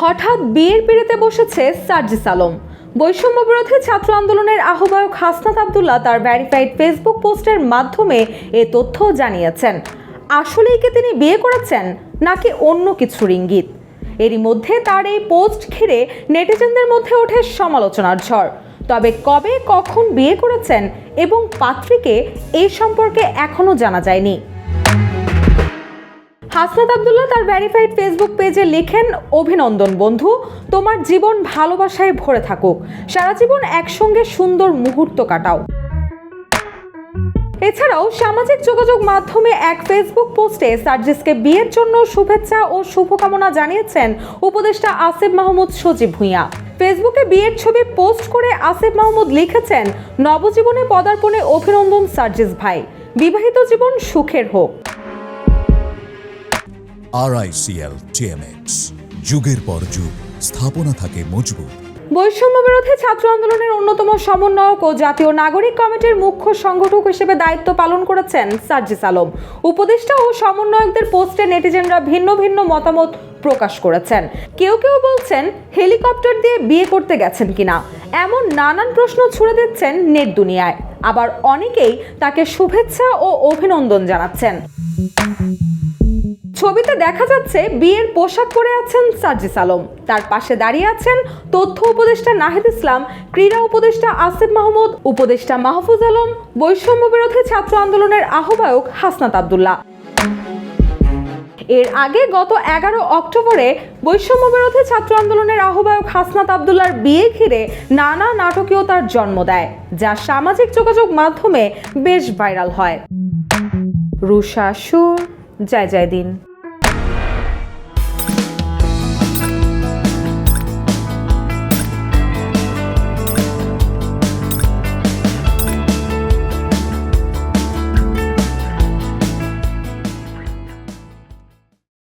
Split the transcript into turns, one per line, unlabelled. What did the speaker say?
হঠাৎ বিয়ের পিড়িতে বসেছে সার্জিস আলম। বৈষম্য বিরোধী ছাত্র আন্দোলনের আহ্বায়ক হাসনাত আব্দুল্লাহ তার ভেরিফাইড ফেসবুক পোস্টের মাধ্যমে এ তথ্য জানিয়েছেন। আসলেই কি তিনি বিয়ে করেছেন নাকি অন্য কিছুর ইঙ্গিত? এরই মধ্যে তার এই পোস্ট ঘিরে নেটিজেনদের মধ্যে ওঠে সমালোচনার ঝড়। তবে কবে কখন বিয়ে করেছেন এবং পাত্রীকে এই সম্পর্কে এখনো জানা যায়নি। হাসনাত আব্দুল্লাহ তার ভেরিফাইড ফেসবুক পেজে লেখেন, অভিনন্দন বন্ধু, তোমার জীবন ভালোবাসায় ভরে থাকুক, সারা জীবন একসঙ্গে সুন্দর মুহূর্ত কাটাও। এছাড়াও সামাজিক যোগাযোগ মাধ্যমে এক ফেসবুক পোস্টে সার্জিসকে বিয়ের জন্য শুভেচ্ছা ও শুভকামনা জানিয়েছেন উপদেষ্টা আসিফ মাহমুদ সজীব ভুঁইয়া। ফেসবুকে বিয়ের ছবি পোস্ট করে আসিফ মাহমুদ লিখেছেন, নবজীবনে পদার্পণে অভিনন্দন সার্জিস ভাই, বিবাহিত জীবন সুখের হোক।
RICL TMX, যুগের পর যুগ স্থাপনা থাকে মজবুত।
বৈষম্য বিরোধী ছাত্র আন্দোলনের অন্যতম সমন্বয়ক ও জাতীয় নাগরিক কমিটির মুখ্য সংগঠক হিসেবে দায়িত্ব পালন করেছেন সার্জিস আলম। উপদেষ্টা ও সমন্বয়কদের পোস্টে নেটিজেনরা ভিন্ন ভিন্ন মতামত প্রকাশ করেছেন। কেউ কেউ বলছেন হেলিকপ্টার দিয়ে বিয়ে করতে গেছেন কিনা, এমন নানান প্রশ্ন ছুড়ে দিচ্ছেন নেট দুনিয়ায়। আবার অনেকেই তাকে শুভেচ্ছা ও অভিনন্দন জানাচ্ছেন। ছবিতে দেখা যাচ্ছে বিয়ের পোশাক পরে আছেন সার্জিস আলম, তার পাশে দাঁড়িয়ে আছেন তথ্য উপদেষ্টা নাহিদ ইসলাম, ক্রীড়া উপদেষ্টা আসিফ মাহমুদ, উপদেষ্টা মাহফুজ আলম, বৈষম্য বিরোধী ছাত্র আন্দোলনের আহ্বায়ক হাসনাত আব্দুল্লাহ। এর আগে গত 11 অক্টোবরে বৈষম্য বিরোধী ছাত্র আন্দোলনের আহ্বায়ক হাসনাত আব্দুল্লাহর বিয়ে ঘিরে নানা নাটকীয়তার জন্ম দেয়, যা সামাজিক যোগাযোগ মাধ্যমে বেশ ভাইরাল হয়। রুশা সুর, জয় জয় দিন।